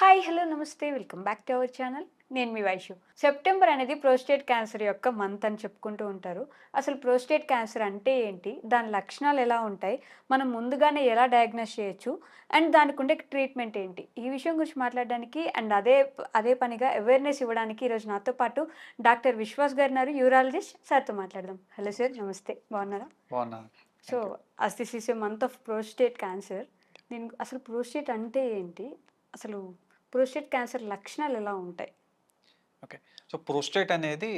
Hi hello నమస్తే welcome back to our channel. నేను మీ Vaishu. September అనేది ప్రోస్టేట్ క్యాన్సర్ యొక్క మంత్ అని చెప్పుకుంటూ ఉంటారు. అసలు ప్రోస్టేట్ క్యాన్సర్ అంటే ఏంటి, దాని లక్షణాలు ఎలా ఉంటాయి, మనం ముందుగానే ఎలా డయాగ్నోస్ చేయొచ్చు, అండ్ దానికి ఉండే ట్రీట్మెంట్ ఏంటి, ఈ విషయం గురించి మాట్లాడడానికి అండ్ అదే పనిగా అవేర్నెస్ ఇవ్వడానికి ఈరోజు నాతో పాటు డాక్టర్ విశ్వాస్ గారు ఉన్నారు, యూరాలజిస్ట్. సార్తో మాట్లాడదాం. హలో సార్, నమస్తే, బాగున్నారా? బాగున్నాను. So as this is a month of prostate cancer. నేను అసలు ప్రోస్టేట్ అంటే ఏంటి, అసలు ప్రోస్టేట్ క్యాన్సర్ లక్షణాలు ఎలా ఉంటాయి? ఓకే. సో ప్రోస్టేట్ అనేది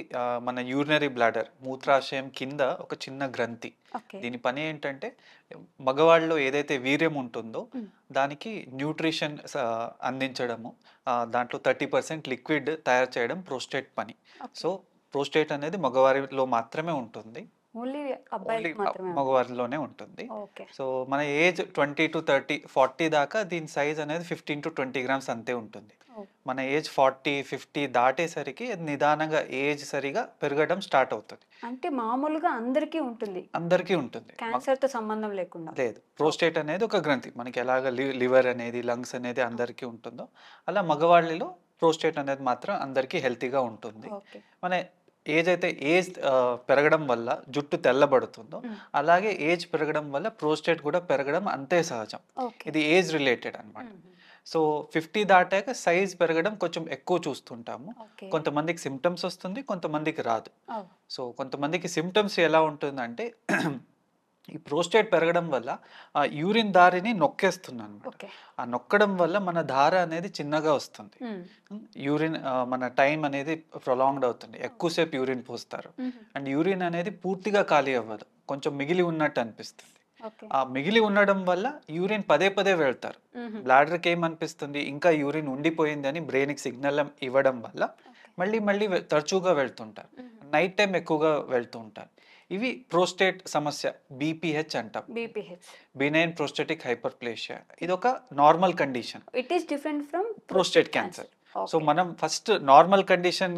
మన యూరినరీ బ్లాడర్ మూత్రాశయం కింద ఒక చిన్న గ్రంథి. ఓకే. దీని పని ఏంటంటే మగవాళ్ళలో ఏదైతే వీర్యం ఉంటుందో హ్మ్. దానికి న్యూట్రిషన్ అందించడము, దాంట్లో 30% లిక్విడ్ తయారు చేయడం ప్రోస్టేట్ పని. ఓకే. సో ప్రోస్టేట్ అనేది మగవారిలో మాత్రమే ఉంటుంది. ఓన్లీ ఓన్లీ అబ్బాయిలకి మాత్రమే ఉంటుంది. మగవారిలోనే ఉంటుంది. ఓకే. సో మన ఏజ్ 20 to 30, 40 దాకా దీని సైజ్ అనేది 15 to 20 గ్రామ్స్ అంతే ఉంటుంది. ఓహ్! మన ఏజ్ 40, 50 దాటేసరికి అది నిదానంగా ఏజ్ సరిగా పెరగడం స్టార్ట్ అవుతుంది. అంటే మామూలుగా అందరికీ ఉంటుంది, అందరికీ ఉంటుంది. క్యాన్సర్‌తో సంబంధం లేకుండా. లేదు, ప్రోస్టేట్ అనేది ఒక గ్రంథి. మనకి ఎలాగ లివర్ అనేది, లంగ్స్ అనేది అందరికీ ఉంటుందో అలా మగవాళ్ళలో ప్రోస్టేట్ అనేది మాత్రం అందరికీ హెల్తీగా ఉంటుంది. ఓకే. మన ఏజ్ పెరగడం వల్ల జుట్టు తెల్లబడుతుందో హ్మ్. అలాగే ఏజ్ పెరగడం వల్ల ప్రోస్టేట్ కూడా పెరగడం అంతే సహజం. ఓకే. ఇది ఏజ్ రిలేటెడ్ అన్నమాట. హుహు. సో 50 దాటాక సైజ్ పెరగడం కొంచెం ఎక్కువ చూస్తుంటాము. ఓకే. కొంతమందికి సిమ్టమ్స్ వస్తుంది, కొంతమందికి రాదు. ఓహ్! సో కొంతమందికి సిమ్టమ్స్ ఎలా ఉంటుందంటే ఈ ప్రోస్టేట్ పెరగడం వల్ల యూరిన్ దారిని నొక్కేస్తుందన్నమాట. ఓకే. ఆ నొక్కడం వల్ల మన ధార అనేది చిన్నగా వస్తుంది. హ్మ్. యూరిన్ మన టైం అనేది ప్రొలాంగ్డ్ అవుతుంది. ఎక్కువసేపు యూరిన్ పోస్తారు. హుహు. అండ్ యూరిన్ అనేది పూర్తిగా ఖాళీ అవ్వదు, కొంచెం మిగిలి ఉన్నట్టు అనిపిస్తుంది. ఓకే. ఆ మిగిలి ఉండడం వల్ల యూరిన్ పదే పదే వెళ్తారు. హుహు. బ్లాడర్కి ఏమనిపిస్తుంది, ఇంకా యూరిన్ ఉండిపోయింది అని బ్రెయిన్కి సిగ్నల్ ఇవ్వడం వల్ల ఓకే. మళ్ళీ మళ్ళీ తరచుగా వెళ్తుంటారు. హుహు. నైట్ టైం ఎక్కువగా వెళ్తూ ఉంటారు. ఇవి ప్రోస్టేట్ సమస్య, బీపీహెచ్ అంటాం. బీపీహెచ్. Benign prostatic hyperplasia. ఇది ఒక normal condition, it is different from prostate cancer. So okay. మనం ఫస్ట్ నార్మల్ కండిషన్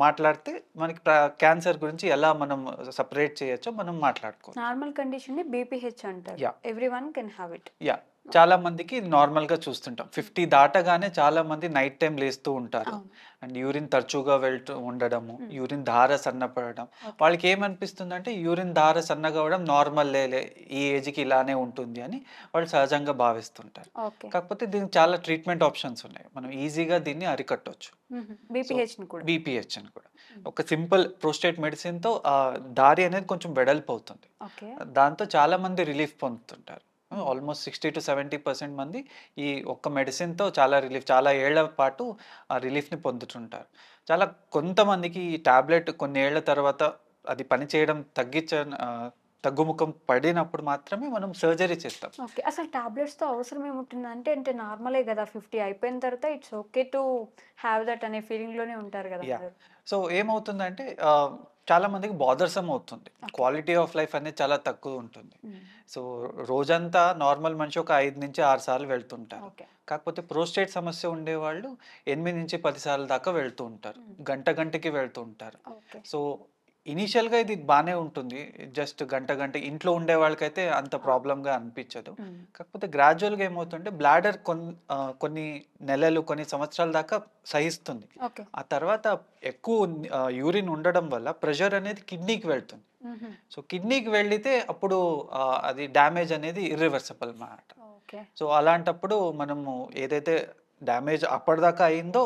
మాట్లాడితే మనకి క్యాన్సర్ గురించి ఎలా మనం సపరేట్ చేయొచ్చో మనం మాట్లాడుకోవచ్చు. నార్మల్ కండిషన్‌ని బీపీహెచ్ అంటారు. Yeah everyone can have it. Yeah చాలా మందికి నార్మల్గా చూస్తుంటాం. 50 దాటగానే చాలా మంది నైట్ టైం లేస్తూ ఉంటారు. అవును. అండ్ యూరిన్ తరచుగా వెళ్తూ ఉండడము, హ్మ్. యూరిన్ ధార సన్నపడడం. ఓకే. వాళ్ళకి ఏమనిపిస్తుందంటే యూరిన్ ధార సన్నగా అవ్వడం నార్మల్ లేలే, ఈ ఏజ్కి ఇలానే ఉంటుంది అని వాళ్ళు సహజంగా భావిస్తుంటారు. ఓకే. కాకపోతే దీనికి చాలా ట్రీట్మెంట్ ఆప్షన్స్ ఉన్నాయి. మనం ఈజీగా దీన్ని అరికట్టొచ్చు. హుహు. సో బీపీహెచ్‌ని కూడా. బీపీహెచ్ అని కూడా హ్మ్. ఒక సింపుల్ ప్రోస్టేట్ మెడిసిన్‌తో దారి అనేది కొంచెం వెడల్పు అవుతుంది. ఓకే. దాంతో చాలా మంది రిలీఫ్ పొందుతుంటారు. హ్మ్. ఆల్మోస్ట్ 60-70% మంది ఈ ఒక్క మెడిసిన్‌తో చాలా రిలీఫ్, చాలా ఏళ్ల పాటు ఆ రిలీఫ్‌ని పొందుతుంటారు. చాలా కొంతమందికి ఈ టాబ్లెట్ కొన్ని ఏళ్ల తర్వాత అది పనిచేయడం తగ్గుముఖం పడినప్పుడు మాత్రమే మనం సర్జరీ చేస్తాం. ఓకే. అసలు టాబ్లెట్స్‌తో అవసరం ఏముంటుందంటే, అంటే నార్మలే గదా! 50 అయిపోయిన తర్వాత it's okay to have that అనే ఫీలింగ్‌లోనే ఉంటారు గదా యాహ్! అందరూ. సో ఏమవుతుందంటే చాలా మందికి బాదర్సమ్ అవుతుంది. ఓకే. క్వాలిటీ ఆఫ్ లైఫ్ అనేది చాలా తక్కువ ఉంటుంది. హ్మ్. సో రోజంతా నార్మల్ మనిషి ఒక 5-6 సార్లు వెళ్తుంటారు. ఓకే. కాకపోతే ప్రోస్టేట్ సమస్య ఉండేవాళ్ళు 8-10 సార్లు దాకా వెళ్తూ ఉంటారు. హ్మ్. గంటకి వెళ్తూ ఉంటారు. ఓకే. సో ఇనీషియల్‌గా ఇది బానే ఉంటుంది. జస్ట్ గంట ఇంట్లో ఉండే వాళ్ళకైతే అంత ఆ! ప్రాబ్లమ్‌గా అనిపించదు. హ్మ్. కాకపోతే గ్రాడ్యువల్‌గా ఏమవుతుంటే బ్లాడర్ కొన్ని నెలలు, కొన్ని సంవత్సరాల దాకా సహిస్తుంది. ఓకే. ఆ తర్వాత ఎక్కువ యూరిన్ ఉండడం వల్ల ప్రెషర్ అనేది కిడ్నీకి వెళ్తుంది. హుహు. సో కిడ్నీకి వెళ్ళితే అప్పుడు అది డ్యామేజ్ అనేది ఇర్రివర్సిబుల్ మాట. ఓకే. సో అలాంటప్పుడు మనము ఏదైతే డ్యామేజ్ అప్పటిదాకా అయిందో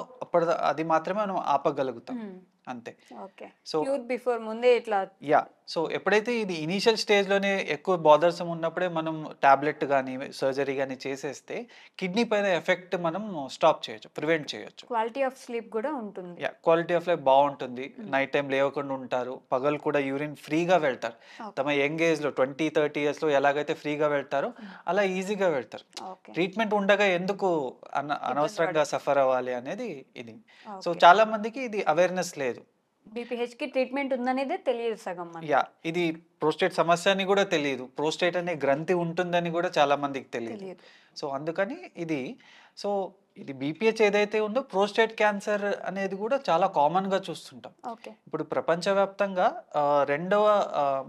అది మాత్రమే మనం ఆపగలుగుతాం. హ్మ్. అంతే. ఓకే. సో క్యూర్ బిఫోర్ ముందే ఇట్లా. యాహ్! సో ఎప్పుడైతే ఇది ఇనీషియల్ స్టేజ్‌లోనే ఎక్కువ బాదర్సమ్ ఉన్నప్పుడే మనం టాబ్లెట్ గాని, సర్జరీ గాని చేసేస్తే కిడ్నీ పైన ఎఫెక్ట్ మనం స్టాప్ చేయొచ్చు, ప్రివెంట్ చేయొచ్చు. క్వాలిటీ ఆఫ్ స్లీప్ గూడా ఉంటుంది. యాహ్! క్వాలిటీ ఆఫ్ లైఫ్ బావుంటుంది. హ్మ్. నైట్ టైమ్ లేవకుండా ఉంటారు. పగలు కూడా యూరిన్ ఫ్రీగా వెళ్తారు. ఓకే. తమ యంగ్ ఏజ్‌లో 20, 30 ఇయర్స్‌లో ఎలాగైతే ఫ్రీగా వెళ్తారో హ్మ్. అలా ఈజీగా వెళ్తారు. ఓకే. ట్రీట్మెంట్ ఉండగా ఎందుకు ఇబ్బంది అనవసరంగా పడాలి. సఫర్ అవ్వాలి అనేది ఇది. So okay. చాలా మందికి ఇది అవేర్‌నెస్ లేదు. బీపీహెచ్‌కి ట్రీట్మెంట్ ఉందనేదే తెలియదు సగం మందికి. యాహ్! ఇది ప్రోస్టేట్ సమస్య అని గూడా తెలీదు. ప్రోస్టేట్ అనే గ్రంథి ఉంటుందని గూడా చాలా మందికి తెలీదు. తెలియదు. సో అందుకని ఇది. సో ఇది బీపీహెచ్ ఏదైతే ఉందో ప్రోస్టేట్ క్యాన్సర్ అనేది కూడా చాలా కామన్‌గా చూస్తుంటాం. ఓకే. ఇప్పుడు ప్రపంచవ్యాప్తంగా రెండవ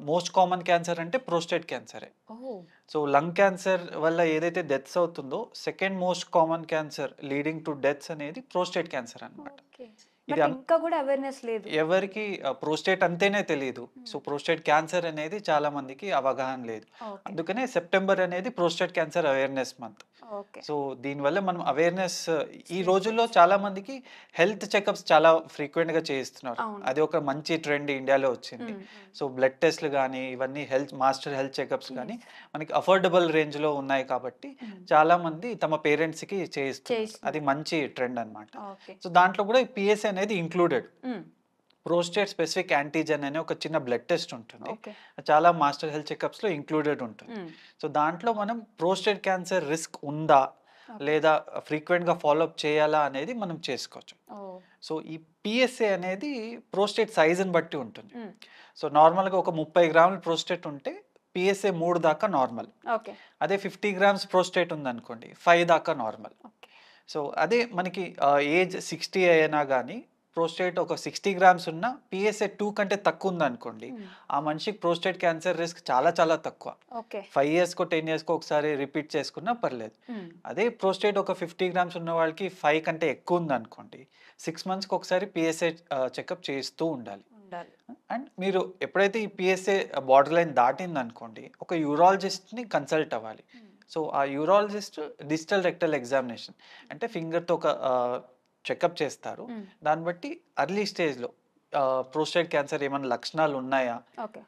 మోస్ట్ కామన్ క్యాన్సర్ అంటే ప్రోస్టేట్ క్యాన్సరే. ఓహ్! సో లంగ్ క్యాన్సర్ వల్ల ఏదైతే డెత్స్ అవుతుందో second most common cancer leading to deaths అనేది ప్రోస్టేట్ క్యాన్సర్ అన్నమాట. ఓకే. ఇది బట్ ఇంకా గూడా అవేర్‌నెస్ లేదు. ఎవరికి ప్రోస్టేట్ అంటేనే తెలీదు. సో ప్రోస్టేట్ క్యాన్సర్ అనేది చాలా మందికి అవగాహన లేదు. ఓకే. అందుకనే సెప్టెంబర్ అనేది prostate cancer awareness month. Okay. So దీనివల్ల మనం అవేర్‌నెస్ ఈ స్ప్రెడ్ రోజుల్లో చేయొచ్చు. చాలా మందికి హెల్త్ చెకప్స్ చాలా ఫ్రీక్వెంట్‌గా చేయిస్తున్నారు. అవును. అది ఒక మంచి ట్రెండ్ ఇండియాలో వచ్చింది. హ్మ్. సో బ్లడ్ టెస్ట్‌లు గానీ, ఇవన్నీ మాస్టర్ హెల్త్ చెకప్స్ గానీ యెస్. మనకి అఫోర్డబుల్ రేంజ్‌లో ఉన్నాయి కాబట్టి హ్మ్. చాలా మంది తమ పేరెంట్స్‌కి చేయిస్తున్నారు. అది చేయిస్తున్నారు. మంచి ట్రెండ్ అన్నమాట. ఓకే. సో దాంట్లో కూడా ఈ పీఎస్ఏ అనేది ఇంక్లూడెడ్. హ్మ్. ప్రోస్టేట్ స్పెసిఫిక్ యాంటీజెన్ అనే ఒక చిన్న బ్లడ్ టెస్ట్ ఉంటుంది. ఓకే. చాలా మాస్టర్ హెల్త్ చెకప్స్‌లో ఇంక్లూడెడ్ ఉంటుంది. హ్మ్. సో దాంట్లో మనం ప్రోస్టేట్ క్యాన్సర్ రిస్క్ ఉందా? ఓకే. లేదా ఫ్రీక్వెంట్‌గా ఫాలో అప్ చేయాలా? అనేది మనం చేసుకోవచ్చు. ఓహ్! సో ఈ పీఎస్ఏ అనేది ప్రోస్టేట్ సైజ్‌ని బట్టి ఉంటుంది. హ్మ్. సో నార్మల్‌గా ఒక 30 గ్రాముల ప్రోస్టేట్ ఉంటే పీఎస్ఏ 3 దాకా నార్మల్. ఓకే. అదే 50 గ్రామ్స్ ప్రోస్టేట్ ఉందనుకోండి 5 దాకా నార్మల్. ఓకే. సో అదే మనకి ఏజ్ 60 అయినా గానీ ప్రోస్టేట్ ఒక 60 గ్రామ్స్ ఉన్న పీఎస్ఏ 2 కంటే తక్కువ ఉందనుకోండి, హ్మ్. ఆ మనిషికి ప్రోస్టేట్ క్యాన్సర్ రిస్క్ చాలా చాలా తక్కువ. ఓకే. 5 ఇయర్స్‌కో, 10 ఇయర్స్‌కో ఒకసారి రిపీట్ చేసుకున్నా పర్లేదు. హ్మ్. అదే ప్రోస్టేట్ ఒక 50 గ్రామ్స్ ఉన్న వాళ్ళకి 5 కంటే ఎక్కువ ఉందనుకోండి, 6 మంత్స్‌కి ఒకసారి పీఎస్ఏ చెకప్ చేయిస్తూ ఉండాలి. ఉండాలి. అండ్ మీరు ఎప్పుడైతే ఈ పీఎస్ఏ బార్డర్ లైన్ దాటిందనుకోండి, ఒక యూరాలజిస్ట్‌ని కన్సల్ట్ అవ్వాలి. హ్మ్. సో ఆ యూరాలజిస్ట్ డిజిటల్ రెక్టల్ ఎగ్జామినేషన్ అంటే ఫింగర్‌తో ఒక చెకప్ చేస్తారు. హ్మ్. దాన్ని బట్టి ఎర్లీ స్టేజ్‌లో ప్రోస్టేట్ క్యాన్సర్ ఏమన్నా లక్షణాలు ఉన్నాయా? ఓకే.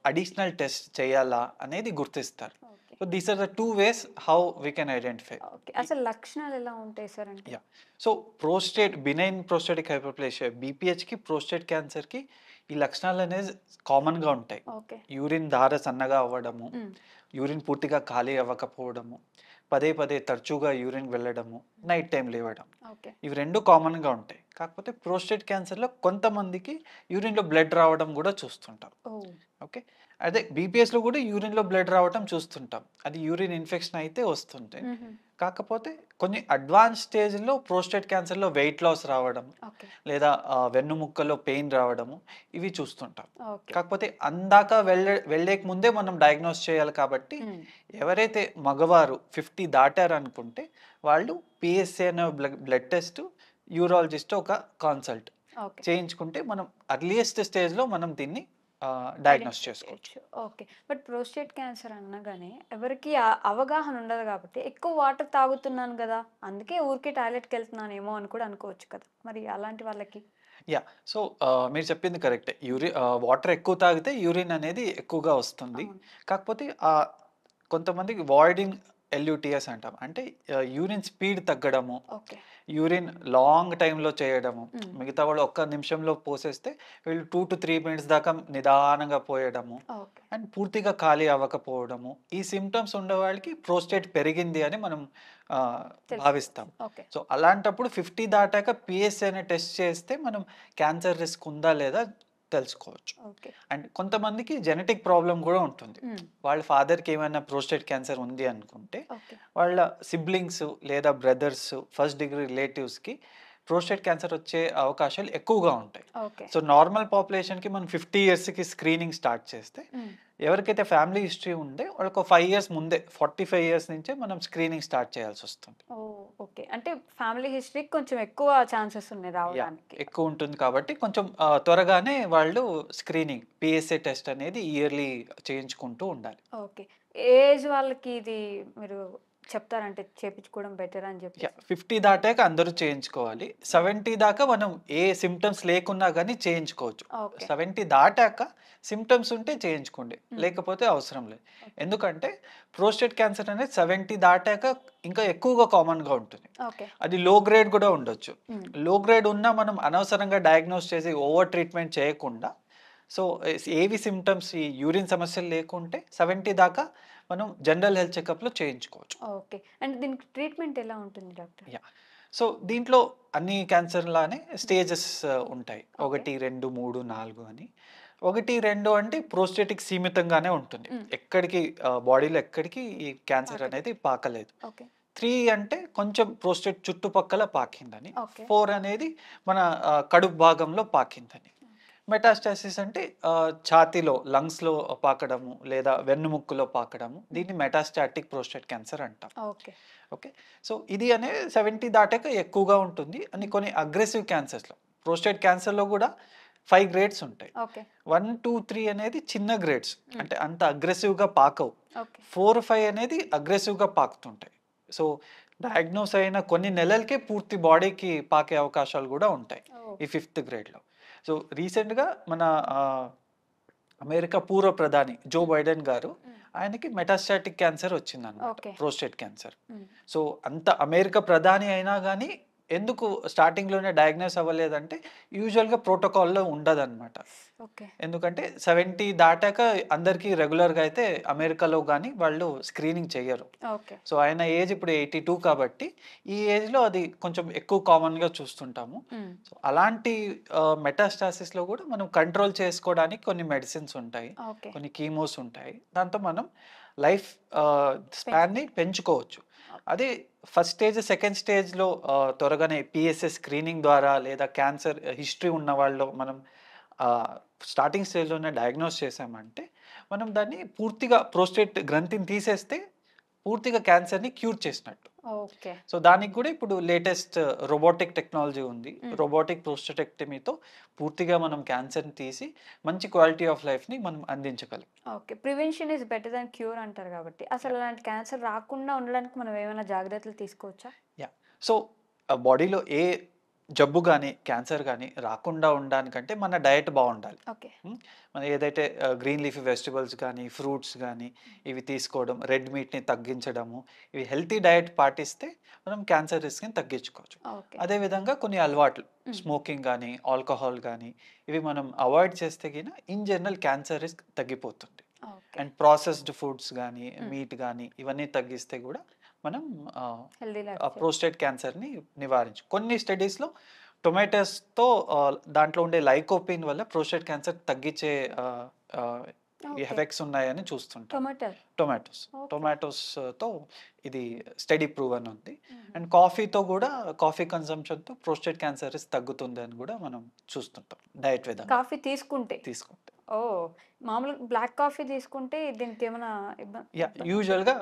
అడిషనల్ టెస్ట్ చేయాలా? అనేది గుర్తిస్తారు. Okay. So these are the 2 ways how we can identify. Okay. అసలు లక్షణాలు ఎలా ఉంటాయి సార్ అంటే? Yeah! So benign prostatic hyperplasia బీపీహెచ్‌కి, ప్రోస్టేట్ క్యాన్సర్‌కి ఈ లక్షణాలనేవి కామన్‌గా ఉంటాయి. ఓకే. యూరిన్ ధార సన్నగా అవ్వడము, హ్మ్. యూరిన్ పూర్తిగా ఖాళీ అవ్వకపోవడము, పదే పదే తరచుగా యూరిన్ వెళ్ళడము, నైట్ టైమ్ లేవడం. ఓకే. ఇవి 2 కామన్‌గా ఉంటాయి. కాకపోతే ప్రోస్టేట్ క్యాన్సర్‌లో కొంతమందికి యూరిన్‌లో బ్లడ్ రావడం గూడా చూస్తుంటాం. ఓహ్! ఓకే. అదే బీపీఎస్‌లో గూడా యూరిన్‌లో బ్లడ్ రావటం చూస్తుంటాం. అది యూరిన్ ఇన్ఫెక్షన్ అయితే వస్తుంది. హుహు. కాకపోతే కొన్ని అడ్వాన్స్ స్టేజ్‌లో ప్రోస్టేట్ క్యాన్సర్‌లో వెయిట్ లాస్ రావడం, ఓకే. లేదా వెన్నుముక్కలో పెయిన్ రావడము ఇవి చూస్తుంటాం. ఓకే. కాకపోతే అందాక వెళ్ళేక ముందే మనం డయాగ్నోస్ చేయాలి కాబట్టి హ్మ్. ఎవరైతే మగవారు 50 దాటారనుకుంటే వాళ్ళు పీఎస్ఏ అనే బ్లడ్ టెస్ట్, యూరాలజిస్ట్ ఒక కన్సల్ట్ ఓకే. చేయించుకుంటే మనం అర్లియస్ట్ స్టేజ్‌లో మనం దీన్ని డయాగ్నోస్ ఐడెంటిఫై చేసుకోవచ్చు. చేయొచ్చు. ఓకే. బట్ ప్రోస్టేట్ క్యాన్సర్ అనగానే ఎవరికీ అవగాహన ఉండదు కాబట్టి ఎక్కువ వాటర్ తాగుతున్నాను గదా! అందుకే ఊరికే టాయిలెట్‌కెళ్తున్నానేమో అని కూడా అనుకోవచ్చు కదా! మరి అలాంటి వాళ్ళకి? యాహ్! సో, మీరు చెప్పింది కరెక్టే. వాటర్ ఎక్కువ తాగితే యూరిన్ అనేది ఎక్కువగా వస్తుంది. అవును. కాకపోతే కొంతమందికి వాయిడింగ్ ఎల్యూటీఎస్ అంటాం. అంటే యూరిన్ స్పీడ్ తగ్గడము, ఓకే. యూరిన్ లాంగ్ టైమ్‌లో చేయడము. హ్మ్. మిగతా వాళ్ళు ఒక్క నిమిషంలో పోసేస్తే వీళ్ళు 2-3 మినిట్స్ దాకా నిదానంగా పోయడము. ఓకే. అండ్ పూర్తిగా ఖాళీ అవ్వకపోవడము. ఈ సింప్టమ్స్ ఉండేవాళ్ళకి ప్రోస్టేట్ పెరిగింది అని మనం భావిస్తాం. తెలుసుకోవచ్చు. ఓకే. సో, అలాంటప్పుడు 50 దాటాక పీఎస్ఏ అనే టెస్ట్ చేస్తే మనం క్యాన్సర్ రిస్క్ ఉందా లేదా తెలుసుకోవచ్చు. ఓకే. అండ్ కొంతమందికి జెనెటిక్ ప్రాబ్లమ్ గూడా ఉంటుంది. హ్మ్. వాళ్ళ ఫాదర్‌కి ఏమైనా ప్రోస్టేట్ క్యాన్సర్ ఉంది అనుకుంటే, ఓకే. వాళ్ళ సిబ్లింగ్స్ లేదా బ్రదర్స్, ఫస్ట్ డిగ్రీ రిలేటివ్స్‌కి ప్రోస్టేట్ క్యాన్సర్ వచ్చే అవకాశాలు ఎక్కువగా ఉంటాయి. ఓకే. సో, నార్మల్ పాపులేషన్‌కి మనం 50 ఇయర్స్‌కి స్క్రీనింగ్ స్టార్ట్ చేస్తే, హ్మ్. ఎవరికైతే ఫ్యామిలీ హిస్టరీ ఉందో వాళ్ళకి ఒక 5 ఇయర్స్ ముందే 45 ఇయర్స్ నుంచే మనం స్క్రీనింగ్ స్టార్ట్ చేయాల్సొస్తుంది. ఓహ్! ఓకే. అంటే ఫ్యామిలీ హిస్టరీకి కొంచెం ఎక్కువ ఛాన్సెస్ ఉన్నాయి యాహ్! రావడానికి. ఎక్కువ ఉంటుంది కాబట్టి కొంచెం త్వరగానే వాళ్ళు స్క్రీనింగ్ పీఎస్ఏ టెస్ట్ అనేది ఇయర్‌లీ చేయించుకుంటూ ఉండాలి. ఓకే. ఏ ఏజ్ వాళ్ళకి ఇది మీరు చెప్తారంటే చేపించుకోవడం బెటర్ అని యాహ్! జెప్పేసి? 50 దాటాక అందరూ చేయించుకోవాలి. 70 దాకా మనం ఏ సింప్టమ్స్ లేకున్నా గానీ చేయించుకోవచ్చు. ఓకే. 70 దాటాక సింప్టమ్స్ ఉంటే చేయించుకోండి. హ్మ్. లేకపోతే అవసరం లేదు. ఓకే. ఎందుకంటే ప్రోస్టేట్ క్యాన్సర్ అనేది 70 దాటాక ఇంకా ఎక్కువగా కామన్‌గా ఉంటుంది. ఓకే. అది లో గ్రేడ్ గూడా ఉండొచ్చు. హ్మ్. లో గ్రేడ్ ఉన్నా మనం అనవసరంగా డయాగ్నోస్ చేసి ఓవర్ ట్రీట్మెంట్ చేయకుండా సో, ఏవి సింప్టమ్స్ ఈ యూరిన్ సమస్యలు లేకుంటే 70 దాకా మనం జనరల్ హెల్త్ చెకప్‌లో చేయించుకోవచ్చు. ఓకే. అండ్ దీనికి ట్రీట్మెంట్ ఎలా ఉంటుంది డాక్టర్? యాహ్! సో, దీంట్లో అన్ని క్యాన్సర్‌లానే స్టేజెస్ ఉంటాయి. ఓకే. 1, 2, 3, 4 అని. 1, 2 అంటే ప్రోస్టేట్‌కి సీమితంగానే ఉంటుంది. హ్మ్. ఎక్కడికి బాడీలో ఎక్కడికి ఈ క్యాన్సర్ పాకదు. అనేది పాకలేదు. ఓకే. 3 అంటే కొంచెం ప్రోస్టేట్ చుట్టుపక్కల పాకిందని. ఓకే. 4 అనేది మన కడుపు భాగంలో పాకిందని. మెటాస్టాసిస్ అంటే ఛాతీలో, లంగ్స్‌లో పాకడము లేదా వెన్నుముక్కలో పాకడము. దీన్ని మెటాస్టాటిక్ ప్రోస్టేట్ క్యాన్సర్ అంటాం. ఓకే. ఓకే. సో, ఇది అనేది 70 దాటాక ఎక్కువగా ఉంటుంది. అని కొన్ని అగ్రెసివ్ క్యాన్సర్స్‌లో ప్రోస్టేట్ క్యాన్సర్‌లో కూడా 5 గ్రేడ్స్ ఉంటాయి. ఓకే. 1, 2, 3 అనేది చిన్న గ్రేడ్స్. అంటే అంత అగ్రెసివ్‌గా పాకవు. ఓకే. 4, 5 అనేది అగ్రెసివ్‌గా పాకుతుంటాయి. సో, డయాగ్నోస్ అయిన కొన్ని నెలలకే పూర్తి బాడీకి పాకే అవకాశాలు కూడా ఉంటాయి ఓహ్! ఈ 5థ్ గ్రేడ్‌లో. సో, రీసెంట్‌గా మన అమెరికా పూర్వ ప్రధాని జో బైడెన్ గారు, ఆయనకి మెటాస్టాటిక్ క్యాన్సర్ వచ్చిందన్నమాట. ఓకే. Prostate cancer. హ్మ్. సో, అంత అమెరికా ప్రధాని అయినా గానీ ఎందుకు స్టార్టింగ్‌లోనే డయాగ్నోస్ అవ్వలేదంటే యూజువల్‌గా ప్రోటోకాల్‌లో ఉండదన్నమాట. ఓకే. ఎందుకంటే 70 దాటాక అందరికీ రెగ్యులర్‌గా అయితే అమెరికాలో గానీ వాళ్ళు స్క్రీనింగ్ చెయ్యరు. ఓకే. సో, ఆయన ఏజ్ ఇప్పుడు 82 కాబట్టి ఈ ఏజ్‌లో అది కొంచెం ఎక్కువ కామన్‌గా చూస్తుంటాము. హ్మ్. సో, అలాంటి మెటాస్టాసిస్‌లో కూడా మనం కంట్రోల్ చేసుకోవడానికి కొన్ని మెడిసిన్స్ ఉంటాయి. ఓకే. కొన్ని కీమోస్ ఉంటాయి. దాంతో మనం లైఫ్ స్పాన్‌ని పెంచుకోవచ్చు. అదే ఫస్ట్ స్టేజ్, సెకండ్ స్టేజ్‌లో త్వరగానే పీఎస్ఏ స్క్రీనింగ్ ద్వారా లేదా క్యాన్సర్ హిస్టరీ ఉన్న వాళ్ళలో మనం స్టార్టింగ్ స్టేజ్‌లోనే డయాగ్నోస్ చేశామంటే, మనం దాన్ని పూర్తిగా ప్రోస్టేట్ గ్రంథిని తీసేస్తే పూర్తిగా క్యాన్సర్‌ని క్యూర్ చేసినట్టు. ఓకే. సో, దానికి కూడా ఇప్పుడు లేటెస్ట్ రోబోటిక్ టెక్నాలజీ ఉంది. హ్మ్. రోబోటిక్ ప్రోస్టెటెక్టమీతో పూర్తిగా మనం క్యాన్సర్‌ని తీసి మంచి క్వాలిటీ ఆఫ్ లైఫ్‌ని మనం అందించగలం. Okay. Prevention is better than cure అంటారు కాబట్టి, అసలు అలాంటి క్యాన్సర్ రాకుండా ఉండడానికి మనం ఏమైనా జాగ్రత్తలు తీసుకోవచ్చా? యాహ్! సో, బాడీలో ఏ జబ్బు గాని, క్యాన్సర్ గాని రాకుండా ఉండడానికంటే మన డయట్ బావుండాలి. ఓకే. హ్మ్. మనం ఏదైతే గ్రీన్ లీఫీ వెజిటబుల్స్ గానీ, ఫ్రూట్స్ గానీ ఇవి తీసుకోవడం, రెడ్ మీట్‌ని తగ్గించడము, ఇవి హెల్తీ డయట్ పాటిస్తే మనం క్యాన్సర్ రిస్క్‌ని తగ్గించుకోవచ్చు. ఓకే. అదే విధంగా కొన్ని అలవాట్లు హ్మ్. స్మోకింగ్ గానీ, ఆల్కహాల్ గానీ ఇవి మనం అవాయిడ్ చేస్తే గిన ఇన్ జనరల్ క్యాన్సర్ రిస్క్ తగ్గిపోతుంది. ఓకే. అండ్ ప్రాసెస్డ్ ఫుడ్స్ గానీ, హ్మ్. మీట్ గానీ ఇవన్నీ తగ్గిస్తే గూడా మనం హెల్తీ లైఫ్ ప్రోస్టేట్ క్యాన్సర్‌ని కొన్ని స్టడీస్‌లో టొమాటోస్‌తో దాంట్లో ఉండే లైకోపీన్ వల్ల ప్రోస్టేట్ క్యాన్సర్ తగ్గించే ఆహ్, ఆహ్, ఓకే. ఎఫెక్ట్స్ ఉన్నాయని చూస్తుంటాం. టొమాటో. టొమాటోస్. ఓకే. టొమాటోస్‌తో ఇది స్టడీ ప్రూవన్ ఉంది. హుహు. అండ్ కాఫీతో గూడా కాఫీ కన్జంప్షన్‌తో ప్రోస్టేట్ క్యాన్సర్ రిస్క్ తగ్గుతుందని గూడా మనం చూస్తుంటాం డయట్ విధంగా కాఫీ తీసుకుంటే. తీసుకుంటే. ఓహ్! మామూలుగా బ్లాక్ కాఫీ తీసుకుంటే దీనికేమైనా యాహ్! ఇబ్బంది యూజువల్‌గా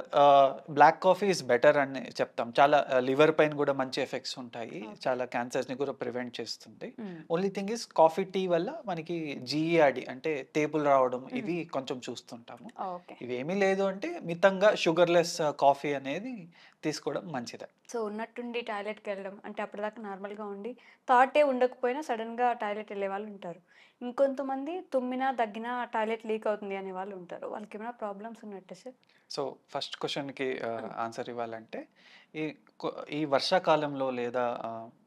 బ్లాక్ కాఫీ ఈస్ బెటర్ అని చెప్తాం. చాలా లివర్ పైన గూడా మంచి ఎఫెక్ట్స్ ఉంటాయి. ఓకే. చాలా క్యాన్సర్స్‌ని కూడా ప్రివెంట్ చేస్తుంది. Hmm. Only thing is coffee, tea వల్ల మనకి జీఈఆర్‌డీ అంటే తేపులు రావడం హ్మ్. ఇవి కొంచెం చూస్తుంటాము. ఓకే. ఇవేమీ లేదు అంటే మితంగా షుగర్‌లెస్ కాఫీ అనేది తీసుకోవడం మంచిదే. సో, ఉన్నట్టుండి టాయిలెట్‌కెళ్ళడం అంటే అప్పటిదాకా నార్మల్‌గా ఉండి థాటే ఉండకపోయినా సడెన్‌గా టాయిలెట్ ఎళ్ళేవాళ్ళుంటారు. ఇంకొంతమంది తుమ్మినా, దగ్గినా టాయిలెట్ లీక్ అవుతుంది అనేవాళ్ళుంటారు. వాళ్ళకేమైనా ప్రాబ్లమ్స్ ఉన్నట్టా సార్? సో, ఫస్ట్ క్వెషన్‌కి హ్మ్. ఆన్సర్ ఇవ్వాలంటే ఈ ఈ వర్షాకాలంలో లేదా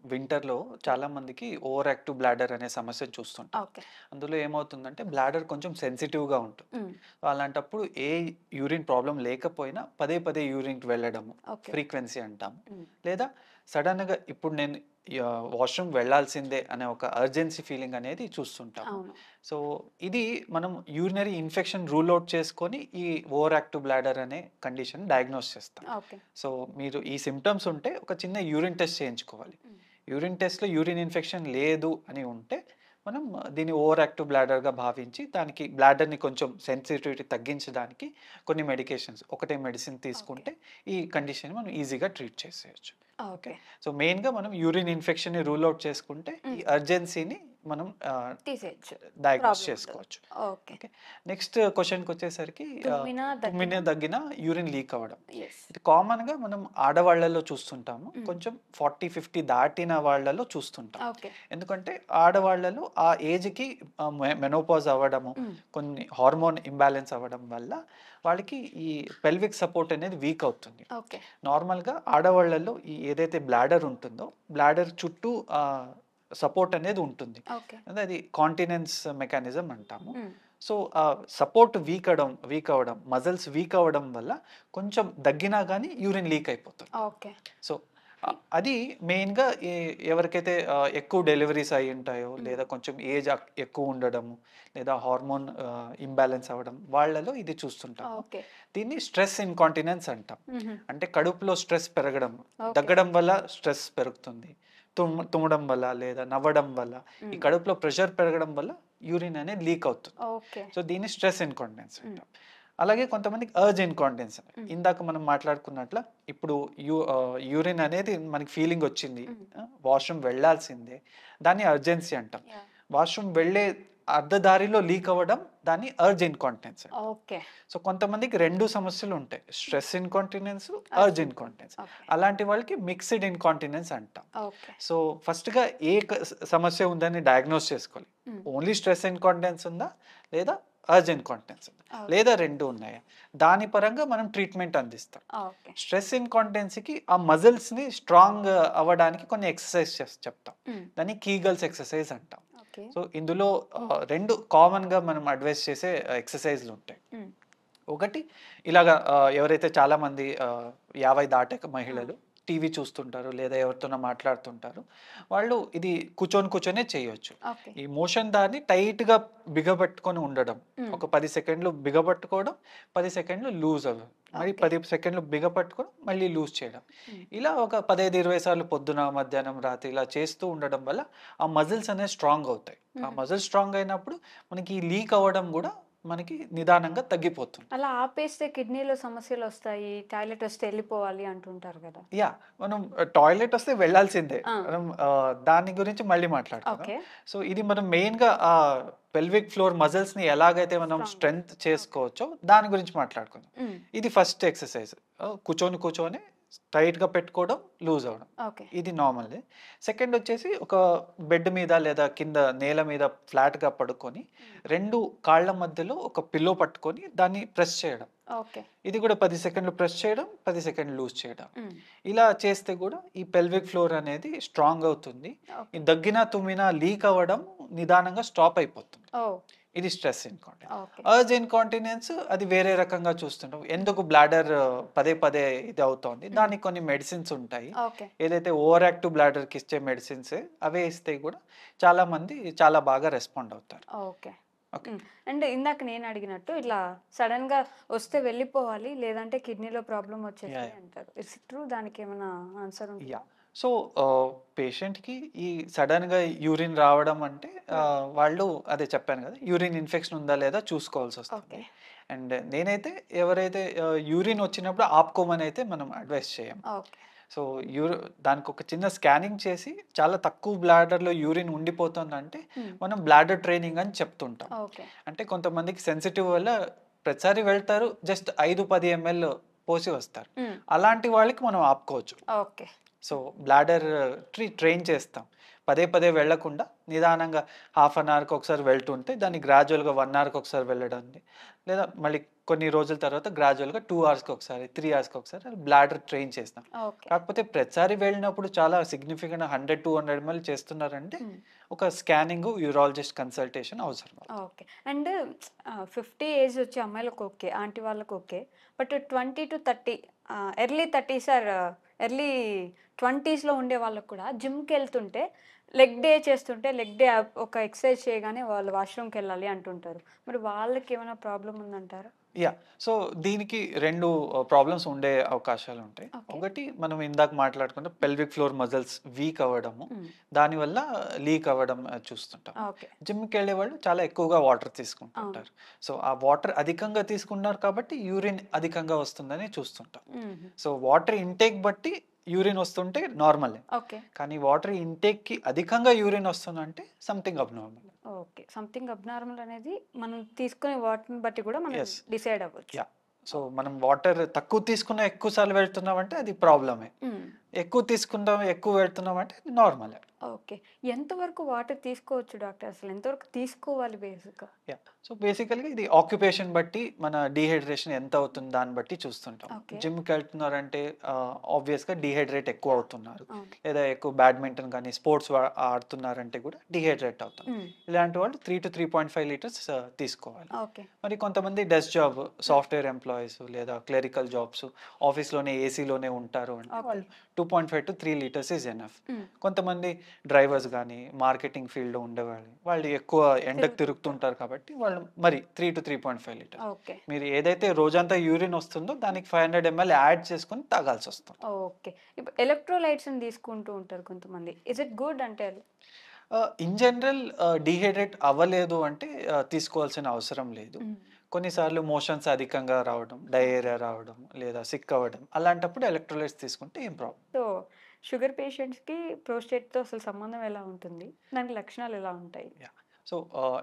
వింటర్‌లో చాలా మందికి ఓవర్ యాక్టివ్ బ్లాడర్ అనే సమస్యను చూస్తుంటాం. ఓకే. అందులో ఏమవుతుందంటే బ్లాడర్ కొంచెం సెన్సిటివ్‌గా ఉంటుంది. హ్మ్. అలాంటప్పుడు ఏ యూరిన్ ప్రాబ్లమ్ లేకపోయినా పదే పదే యూరిన్‌కి వెళ్ళడము, ఓకే. ఫ్రీక్వెన్సీ అంటాము. హ్మ్. లేదా సడెన్‌గా ఇప్పుడు నేను వాష్‌రూమ్ వెళ్ళాల్సిందే అనే ఒక అర్జెన్సీ ఫీలింగ్ అనేది చూస్తుంటాము. అవును. సో, ఇది మనం యూరినరీ ఇన్ఫెక్షన్ రూల్ ఔట్ చేసుకొని ఈ ఓవర్ యాక్టివ్ బ్లాడర్ అనే కండిషన్ డయాగ్నోస్ చేస్తాం. ఓకే. సో, మీరు ఈ సింప్టమ్స్ ఉంటే ఒక చిన్న యూరిన్ టెస్ట్ చేయించుకోవాలి. హ్మ్. యూరిన్ టెస్ట్‌లో యూరిన్ ఇన్ఫెక్షన్ లేదు అని ఉంటే మనం దీన్ని ఓవర్ యాక్టివ్ బ్లాడర్‌గా భావించి దానికి బ్లాడర్‌ని కొంచెం సెన్సిటివిటీ తగ్గించడానికి కొన్ని మెడికేషన్స్ ఒకటే మెడిసిన్ ఓకే. తీసుకుంటే ఈ కండిషన్‌ని మనం ఈజీగా ట్రీట్ చేసేయొచ్చు. ఓకే. ఓకే. సో, మెయిన్‌గా మనం యూరిన్ ఇన్ఫెక్షన్‌ని రూల్ ఔట్ చేసుకుంటే ఈ హ్మ్. అర్జెన్సీని మనం తీసేయొచ్చు. డయాగ్నోస్ ప్రాబ్లమ్ ఉండదు. చేసుకోవచ్చు. ఓకే. ఓకే. నెక్స్ట్ క్వెషన్‌కొచ్చేసరికి తుమ్మినా, తుమ్మిన, దగ్గినా దగ్గిన యూరిన్ లీక్ అవ్వడం. యెస్. ఇది కామన్‌గా మనం ఆడవాళ్ళలో చూస్తుంటాము. హ్మ్. కొంచెం 40, 50 దాటిన వాళ్ళలో చూస్తుంటాం. ఓకే. ఎందుకంటే ఆడవాళ్ళలో ఆ ఏజ్‌కి మెనోపాజ్ అవ్వడము, హ్మ్. కొన్ని హార్మోన్ ఇంబాలెన్స్ అవ్వడం వల్ల వాళ్ళకి ఈ పెల్విక్ సపోర్ట్ అనేది వీక్ అవుతుంది. ఓకే. నార్మల్‌గా ఆడవాళ్ళలో ఈ ఏదైతే బ్లాడర్ ఉంటుందో, బ్లాడర్ చుట్టూ సపోర్ట్ అనేది ఉంటుంది. ఓకే. అంటే అది కాంటినెన్స్ మెకానిజం అంటాము. హ్మ్. సో, సపోర్ట్ వీక్ అవ్వడం, మజిల్స్ వీక్ అవ్వడం వల్ల కొంచెం దగ్గినా గానీ యూరిన్ లీక్ అయిపోతుంది. ఓకే. సో, అది మెయిన్‌గా ఎవరికైతే ఎక్కువ డెలివరీస్ అయ్యి ఉంటాయో, హ్మ్. లేదా కొంచెం ఏజ్ ఎక్కువ ఉండడము, లేదా హార్మోన్ ఇంబాలెన్స్ అవ్వడం వాళ్ళలో ఇది చూస్తుంటాము. ఓకే. దీన్ని స్ట్రెస్ ఇన్‌కాంటినెన్స్ అంటాం. హుహు. అంటే కడుపులో స్ట్రెస్ పెరగడం, ఓకే. దగ్గడం వల్ల స్ట్రెస్ పెరుగుతుంది. తుమ్మడం వల్ల లేదా నవ్వడం వల్ల ఈ హ్మ్. కడుపులో ప్రెషర్ పెరగడం వల్ల యూరిన్ అనేది లీక్ అవుతుంది. ఓకే. సో దీన్ని స్ట్రెస్ ఇన్‌కాంటినెన్స్ హ్మ్. అంటాం. అలాగే కొంతమందికి అర్జ్ ఇన్‌కాంటినెన్స్ హ్మ్. ఇందాక మనం మాట్లాడుకున్నట్ల ఇప్పుడు యూరిన్ అనేది మనకి ఫీలింగ్ వచ్చింది. హ్మ్. వాష్‌రూమ్ వెళ్ళాల్సిందే. దాన్ని అర్జెన్సీ అంటాం. యాహ్! వాష్‌రూమ్ వెళ్ళే అర్ధ దారిలో లీక్ అవ్వడం దాన్ని అర్జ్ ఇన్‌కాంటినెన్స్ అంటాం. ఓకే. సో కొంతమందికి 2 సమస్యలు ఉంటాయి. Stress incontinence, urge urgent. Incontinence. Okay. అలాంటి వాళ్ళకి మిక్స్డ్ ఇన్‌కాంటినెన్స్ అంటాం. ఓకే. సో ఫస్ట్‌గా ఏ సమస్య ఉందని డయాగ్నోస్ చేసుకోవాలి. హ్మ్. ఓన్లీ స్ట్రెస్ ఇన్‌కాంటినెన్స్ ఉందా? లేదా అర్జ్ ఇన్‌కాంటినెన్స్ ఉందా? ఓకే. లేదా 2 ఉన్నాయా? దాని పరంగా మనం ట్రీట్మెంట్ అందిస్తాం. ఓకే. స్ట్రెస్ ఇన్‌కాంటినెన్స్‌కి ఆ మజిల్స్‌ని స్ట్రాంగ్ అవ్వడానికి కొన్ని ఎక్సర్‌సైజ్ చెప్తాం. హ్మ్. దాన్ని కీగల్స్ ఎక్సర్‌సైజ్ అంటాం. ఓకే. సో ఇందులో 2 కామన్‌గా మనం అడ్వైస్ చేసే ఎక్సర్‌సైజ్‌లు ఉంటాయి. హ్మ్. ఒకటి ఇలాగ ఎవరైతే చాలామంది 50 దాటాక ఆ! మహిళలు టీవీ చూస్తుంటారు, లేదా ఎవరితోనో మాట్లాడుతుంటారు. వాళ్ళు ఇది కూర్చొనే చేయొచ్చు. ఓకే. ఈ మోషన్ దాన్ని టైట్‌గా బిగబట్టుకొని ఉండడం. హ్మ్. ఒక 10 సెకండ్లు బిగబట్టుకోవడం, 10 సెకండ్లు లూజ్ అవ్వడం. మరి ఓకే. 10 సెకండ్లు బిగపట్టుకోవడం, మళ్ళీ లూజ్ చేయడం. హ్మ్. ఇలా ఒక 15, 20 సార్లు పొద్దున, మధ్యాహ్నం, రాత్రి ఇలా చేస్తూ ఉండడం వల్ల ఆ మజిల్స్ అనేవి స్ట్రాంగ్ అవుతాయి. ఆ హుహు. మజిల్స్ స్ట్రాంగ్ అయినప్పుడు మనకి లీక్ అవ్వడం గూడా మనకి నిదానంగా తగ్గిపోతుంది. అలా ఆపేస్తే కిడ్నీలో సమస్యలొస్తాయి. టాయిలెట్ వస్తే ఎళ్ళిపోవాలి అంటుంటారు గదా! యాహ్! మనం టాయిలెట్ వస్తే వెళ్ళాల్సిందే. ఆ! మనం దాని గురించి మళ్ళీ మాట్లాడుకుందాం. ఓకే. సో, ఇది మనం మెయిన్‌గా పెల్విక్ ఫ్లోర్ మజిల్స్‌ని ఎలాగైతే మనం స్ట్రాంగ్. Strength okay. చేసుకోవచ్చో దాని గురించి మాట్లాడుకుందాం. హ్మ్. ఇది ఫస్ట్ ఎక్సర్‌సైజ్. కూర్చొని టైట్‌గా పెట్టుకోవడం, లూజ్ అవ్వడం. ఓకే. ఇది నార్మల్‌దే. సెకండ్ వచ్చేసి ఒక బెడ్ మీద లేదా కింద నేల మీద ఫ్లాట్‌గా పడుకొని హ్మ్. 2 కాళ్ళ మధ్యలో ఒక పిల్లో పట్టుకొని దాన్ని ప్రెస్ చేయడం. ఓకే. ఇది కూడా 10 సెకండ్లు ప్రెస్ చేయడం, 10 సెకండ్లు లూజ్ చేయడం. హ్మ్. ఇలా చేస్తే కూడా ఈ పెల్విక్ ఫ్లోర్ అనేది స్ట్రాంగ్ అవుతుంది. ఈ ఓకే. దగ్గినా, తుమ్మినా లీక్ అవ్వడం నిదానంగా స్టాప్ అయిపోతుంది. ఓహ్! ఇది stress incontinence. Okay. Urge incontinence అది వేరే రకంగా చూస్తుంటాం. ఎందుకు బ్లాడర్ పదే ఇది అవుతోంది. హ్మ్. దానికి కొన్ని మెడిసిన్స్ ఉంటాయి. ఓకే. ఏదైతే ఓవర్ యాక్టివ్ బ్లాడర్‌కి ఇచ్చే మెడిసిన్స్ అవే ఇస్తే కూడా చాలామంది చాలా బాగా రెస్పాండ్ అవుతారు. ఓకే. ఓకే. హ్మ్. అండ్ ఇందాక నేను అడిగినట్టు ఇట్లా సడెన్‌గా వస్తే వెళ్ళిపోవాలి. లేదంటే కిడ్నీలో ప్రాబ్లమ్ యాహ్! వచ్చేస్తది యాహ్! అంటారు. ఇట్స్ ట్రూ దానికేమన్నా ఆన్సర్ ఉంటుందా? యాహ్! సో, పేషెంట్‌కి ఈ సడెన్‌గా యూరిన్ రావడం అంటే హ్మ్. వాళ్ళు అదే చెప్పాను గదా! యూరిన్ ఇన్ఫెక్షన్ ఉందా లేదా చూసుకోవాల్సొస్తుంది. ఓకే. అండ్ నేనైతే ఎవరైతే యూరిన్ వచ్చినప్పుడు ఆపుకోమనైతే మనం అడ్వైస్ చేయం. ఓకే. సో, దానికొక చిన్న స్కానింగ్ చేసి చాలా తక్కువ బ్లాడర్‌లో యూరిన్ ఉండిపోతుందంటే హ్మ్. మనం బ్లాడర్ ట్రైనింగ్ అని చెప్తుంటాం. ఓకే. అంటే కొంతమందికి సెన్సిటివ్ వల్ల ప్రతిసారి వెళ్తారు. జస్ట్ 5, 10 ఎంఎల్ పోసి వస్తారు. హ్మ్. అలాంటి వాళ్ళకి మనం ఆపుకోవచ్చు. ఓకే. సో, బ్లాడర్ ట్రైన్ చేస్తాం. పదే వెళ్ళకుండా నిదానంగా హాఫ్ అన్ అవర్‌కి ఒకసారి వెళ్తుంటే దాన్ని గ్రాడ్యుయల్‌గా 1 అవర్‌కి ఒకసారి వెళ్ళడాన్ని లేదా మళ్ళీ కొన్ని రోజుల తర్వాత గ్రాడ్యుయల్‌గా 2 అవర్స్‌కి ఒకసారి, 3 అవర్స్‌కి ఒకసారి బ్లాడర్ ట్రైన్ చేస్తాం. ఓకే. కాకపోతే ప్రతిసారి వెళ్ళినప్పుడు చాలా సిగ్నిఫికెంట్ 100, 200 ఎంఎల్ చేస్తున్నారంటే హ్మ్. ఒక స్కానింగు, యూరాలజిస్ట్ కన్సల్టేషన్ అవసరం అవుతుంది. ఓకే. అండ్ 50 ఏజ్ వచ్చే అమ్మాయిలకు ఓకే. ఆంటీ వాళ్ళకి ఓకే. బట్ 20-30 ఎర్లీ 30స్ ఆర్ ఎర్లీ 20స్‌లో ఉండే వాళ్ళకి కూడా జిమ్‌కెళ్తుంటే లెగ్ డే చేస్తుంటే లెగ్ డే ఒక ఎక్సర్సైజ్ చేయగానే వాళ్ళు వాష్‌రూమ్‌కెళ్ళాలి అంటుంటారు. మరి వాళ్ళకేమైనా ప్రాబ్లమ్ ఉందంటారా? యాహ్! సో, దీనికి 2 ప్రాబ్లమ్స్ ఉండే అవకాశాలుంటాయి. ఓకే. ఒకటి మనం ఇందాక మాట్లాడుకున్న హ్మ్. పెల్విక్ ఫ్లోర్ మజిల్స్ వీక్ అవ్వడము. హ్మ్. దానివల్ల లీక్ అవ్వడం చూస్తుంటాము. ఓకే. జిమ్‌కెళ్ళేవాళ్ళు చాలా ఎక్కువగా వాటర్ అవును. తీసుకుంటుంటారు. సో, ఆ వాటర్ అధికంగా తీసుకున్నారు కాబట్టి యూరిన్ అధికంగా వస్తుందని చూస్తుంటాం. హుహు. సో, వాటర్ ఇంటేక్ బట్టి యూరిన్ వస్తుంటే నార్మలే. ఓకే. కానీ వాటర్ ఇంటేక్‌కి అధికంగా యూరిన్ వస్తుందంటే something abnormal. Okay. Something abnormal అనేది మనం తీసుకునే వాటర్‌ని బట్టి కూడా మనం యెస్. డిసైడ్ అవ్వచ్చు. యాహ్! So, okay. మనం వాటర్ తక్కువ తీసుకున్నా ఎక్కువ సార్లు వెళ్తున్నామంటే అది ప్రాబ్లమే. హ్మ్. ఎక్కువ తీసుకుంటాం, ఎక్కువ వెళ్తున్నామంటే అది నార్మలే. ఓకే. ఎంతవరకు వాటర్ తీసుకోవచ్చు డాక్టర్? అసలు ఎంతవరకు తీసుకోవాలి బేసిక్‌గా? యాహ్! సో, బేసికల్‌గా ఇది ఆక్యుపేషన్ బట్టి మన డీహైడ్రేషన్ ఎంత అవుతుంది దాన్ని బట్టి చూస్తుంటాం. ఓకే. జిమ్‌కెళ్తున్నారంటే ఆబ్వియస్‌గా డీహైడ్రేట్ ఎక్కువ యాహ్! అవుతున్నారు. అవును. లేదా ఎక్కువ బ్యాడ్మింటన్ గానీ, స్పోర్ట్స్ ఆడుతున్నారంటే కూడా డీహైడ్రేట్ అవుతున్నారు. హ్మ్. ఇలాంటి వాళ్ళు 3-3.5 లీటర్స్ తీసుకోవాలి. ఓకే. మరి కొంతమంది డెస్క్ జాబ్, హ్మ్. సాఫ్ట్‌వేర్ ఎంప్లాయీస్ లేదా క్లెరికల్ జాబ్స్, ఆఫీస్‌లోనే ఏసీలోనే ఉంటారు అంటే ఓకే. వాళ్ళు 2.5 to 3 లీటర్స్ ఈజ్ ఎనఫ్. హ్మ్. కొంతమంది డ్రైవర్స్ గానీ, మార్కెటింగ్ ఫీల్డ్‌లో ఉండేవాళ్ళు, వాళ్ళు ఎక్కువ ఎండకు తిరుగుతుంటారు కాబట్టి వాళ్ళు మరి 3 to 3.5 లీటర్స్. ఓకే. మీరు ఏదైతే రోజంతా యూరిన్ వస్తుందో దానికి 500 ml యాడ్ చేసుకొని తాగాల్సొస్తుంది. ఓకే. ఇప్పుడు ఎలక్ట్రోలైట్స్‌ని తీసుకుంటూ ఉంటారు కొంతమంది. ఇస్ ఇట్ గుడ్ అంటే అది? ఇన్ జనరల్ డీహైడ్రేట్ అవ్వలేదు అంటే తీసుకోవాల్సిన అవసరం లేదు. హ్మ్. కొన్నిసార్లు మోషన్స్ అధికంగా రావడం, డయేరియా రావడం లేదా సిక్ అవ్వడం అలాంటప్పుడు ఎలక్ట్రోలైట్స్ తీసుకుంటే ఏం ప్రాబ్లమ్. సో, షుగర్ పేషెంట్స్‌కి ప్రోస్టేట్‌తో అసలు సంబంధం ఎలా ఉంటుంది? దానికి లక్షణాలు ఎలా ఉంటాయి? యాహ్! సో,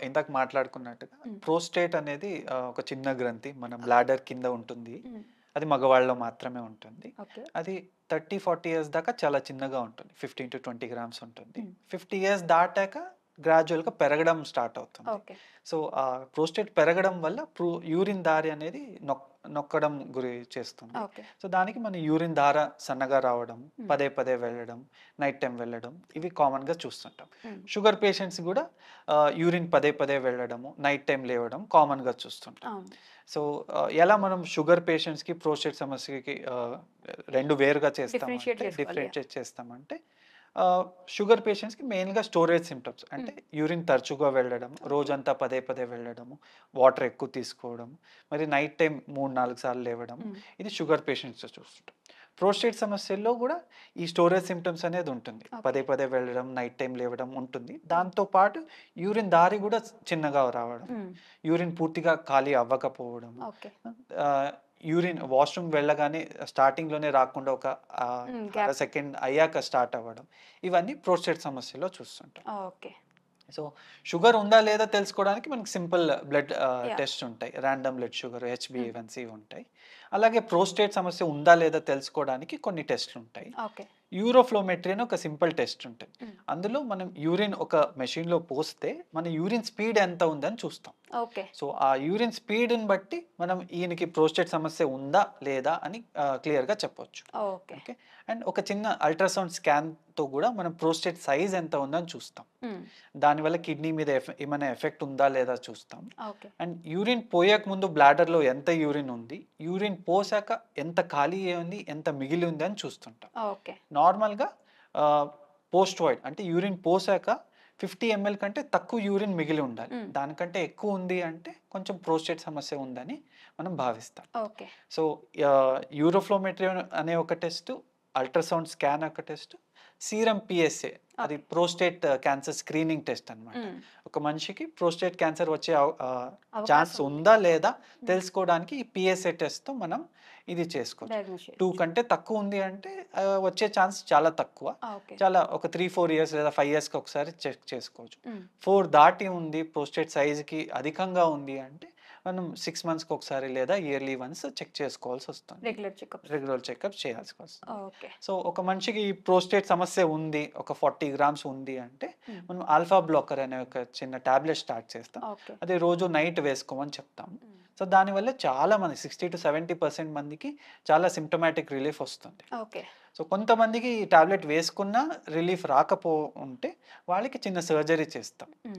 ఇందాక మాట్లాడుకున్నట్టుగా హ్మ్. ప్రోస్టేట్ అనేది ఒక చిన్న గ్రంథి మన బ్లాడర్ కింద ఉంటుంది. హ్మ్. అది మగవాళ్ళలో మాత్రమే ఉంటుంది. ఓకే. అది 30-40 ఇయర్స్ దాకా చాలా చిన్నగా ఉంటుంది. 15-20 గ్రామ్స్ ఉంటుంది. హ్మ్. 50 ఇయర్స్ దాటాక గ్రాడ్యుయల్‌గా పెరగడం స్టార్ట్ అవుతుంది. ఓకే. సో, ప్రోస్టేట్ పెరగడం వల్ల యూరిన్ దారి అనేది నొక్కడం గురి చేస్తుంది. ఓకే. సో, దానికి మన యూరిన్ దార సన్నగా రావడం, హ్మ్. పదే పదే వెళ్ళడం, నైట్ టైమ్ వెళ్ళడం ఇవి కామన్‌గా చూస్తుంటాం. హ్మ్. షుగర్ పేషెంట్స్ కూడా యూరిన్ పదే పదే వెళ్ళడము, నైట్ టైమ్ లేవడం కామన్‌గా చూస్తుంటాం. అవును. సో, ఎలా మనం షుగర్ పేషెంట్స్‌కి, ప్రోస్టేట్ సమస్యకి 2 వేరుగా డిఫరెన్షియేట్ చేసుకోవాలి. యాహ్! డిఫరెన్షియేట్ చేస్తామంటే షుగర్ పేషెంట్స్‌కి మెయిన్‌గా స్టోరేజ్ సింప్టమ్స్ అంటే హ్మ్. యూరిన్ తరచుగా వెళ్ళడం, ఓకే. రోజంతా పదే పదే వెళ్ళడము, వాటర్ ఎక్కువ తీసుకోవడం, మరి నైట్ టైమ్ 3, 4 సార్లు లేవడము. హ్మ్. ఇది షుగర్ పేషెంట్స్‌లో చూస్తుంటాం. ప్రోస్టేట్ సమస్యల్లో కూడా ఈ స్టోరేజ్ సింప్టమ్స్ అనేది ఉంటుంది. ఓకే. పదే పదే వెళ్ళడం, నైట్ టైమ్ లేవడం ఉంటుంది. దాంతో పాటు యూరిన్ దారి కూడా చిన్నగా రావడం, హ్మ్. యూరిన్ పూర్తిగా ఖాళీ అవ్వకపోవడము, ఓకే. ఆహ్, యూరిన్ వాష్‌రూమ్ వెళ్ళగానే స్టార్టింగ్‌లోనే రాకుండా ఒక హ్మ్. అర గ్యాప్. సెకండ్ అయ్యాక స్టార్ట్ అవ్వడం. ఇవన్నీ ప్రోస్టేట్ సమస్యలో చూస్తుంటాం. ఓకే. సో, షుగర్ ఉందా లేదా తెలుసుకోవడానికి మనకి సింపుల్ బ్లడ్ యాహ్! టెస్ట్ ఉంటాయి. ర్యాండమ్ బ్లడ్ షుగర్, హ్మ్. హెచ్‌బీఏవన్సీ ఉంటాయి. అలాగే ప్రోస్టేట్ సమస్య ఉందా లేదా తెలుసుకోవడానికి కొన్ని టెస్ట్‌లుంటాయి. ఓకే. యూరోఫ్లోమెట్రీ అని ఒక సింపుల్ టెస్ట్ ఉంటుంది. హ్మ్. అందులో మనం యూరిన్ ఒక మెషిన్‌లో పోస్తే మన యూరిన్ స్పీడ్ ఎంత ఉందని చూస్తాం. ఓకే. సో, ఆ యూరిన్ స్పీడ్‌ని బట్టి మనం ఈయనకి ప్రోస్టేట్ సమస్య ఉందా లేదా అని క్లియర్‌గా చెప్పొచ్చు. ఓకే. ఓకే. అండ్ ఒక చిన్న అల్ట్రాసౌండ్ స్కాన్‌తో గూడా మనం ప్రోస్టేట్ సైజ్ ఎంత ఉందని చూస్తాం. హ్మ్. దానివల్ల కిడ్నీ మీద ఏమైనా ఎఫెక్ట్ ఉందా లేదా చూస్తాం. ఓకే. అండ్ యూరిన్ పోయక ముందు బ్లాడర్‌లో ఎంత యూరిన్ ఉంది, యూరిన్ పోసాక ఎంత ఖాళీ అయింది, ఎంత మిగిలి ఉంది అని చూస్తుంటాం. ఓకే. నార్మల్‌గా పోస్ట్ వైడ్ అంటే యూరిన్ పోసాక 50 ఎంఎల్ కంటే తక్కువ యూరిన్ మిగిలి ఉండాలి. హ్మ్. దానికంటే ఎక్కువ ఉంది అంటే కొంచెం ప్రోస్టేట్ సమస్య ఉందని మనం భావిస్తాం. ఓకే. సో, యూరోఫ్లోమెట్రీ అనే ఒక టెస్టు, అల్ట్రాసౌండ్ స్కాన్ ఒక టెస్ట్, సీరం పిఎస్ఏ అది okay. Prostate cancer screening test అన్నమాట. హ్మ్. ఒక మనిషికి ప్రోస్టేట్ క్యాన్సర్ వచ్చే ఛాన్స్ అవకాశం ఉంది. ఉందా లేదా హ్మ్. తెలుసుకోవడానికి ఈ పిఎస్ఏ టెస్ట్‌తో మనం ఇది చేసుకోవచ్చు. డయాగ్నోస్ 2 చేయొచ్చు. కంటే తక్కువ ఉంది అంటే వచ్చే ఛాన్స్ చాలా తక్కువ. ఓకే. చాలా ఒక 3, 4 ఇయర్స్ లేదా 5 ఇయర్స్‌కి ఒకసారి చెక్ చేసుకోవచ్చు. హ్మ్. 4 దాటి ఉంది, ప్రోస్టేట్ సైజ్‌కి అధికంగా ఉంది అంటే మనం 6 మంత్స్‌కి ఒకసారి లేదా ఇయర్లీ వన్స్ చెక్ చేసుకోవాల్సొస్తుంది. Regular checkups. రెగ్యులర్ చెకప్ చేయాల్సి వస్తుంది. ఓకే. సో, ఒక మనిషికి ఈ ప్రోస్టేట్ సమస్య ఉంది, ఒక 40 గ్రామ్స్ ఉంది అంటే హ్మ్. మనం ఆల్ఫా బ్లాకర్ అనే ఒక చిన్న టాబ్లెట్ స్టార్ట్ చేస్తాం. ఓకే. అది రోజు నైట్ వేసుకోమని చెప్తాం. హ్మ్. సో, దానివల్ల చాలా మంది 60-70% మందికి చాలా సింప్టమాటిక్ రిలీఫ్ వస్తుంది. ఓకే. సో, కొంతమందికి ఈ టాబ్లెట్ వేసుకున్నా రిలీఫ్ రాకపో ఉంటే వాళ్ళకి చిన్న సర్జరీ చేస్తాం. హ్మ్.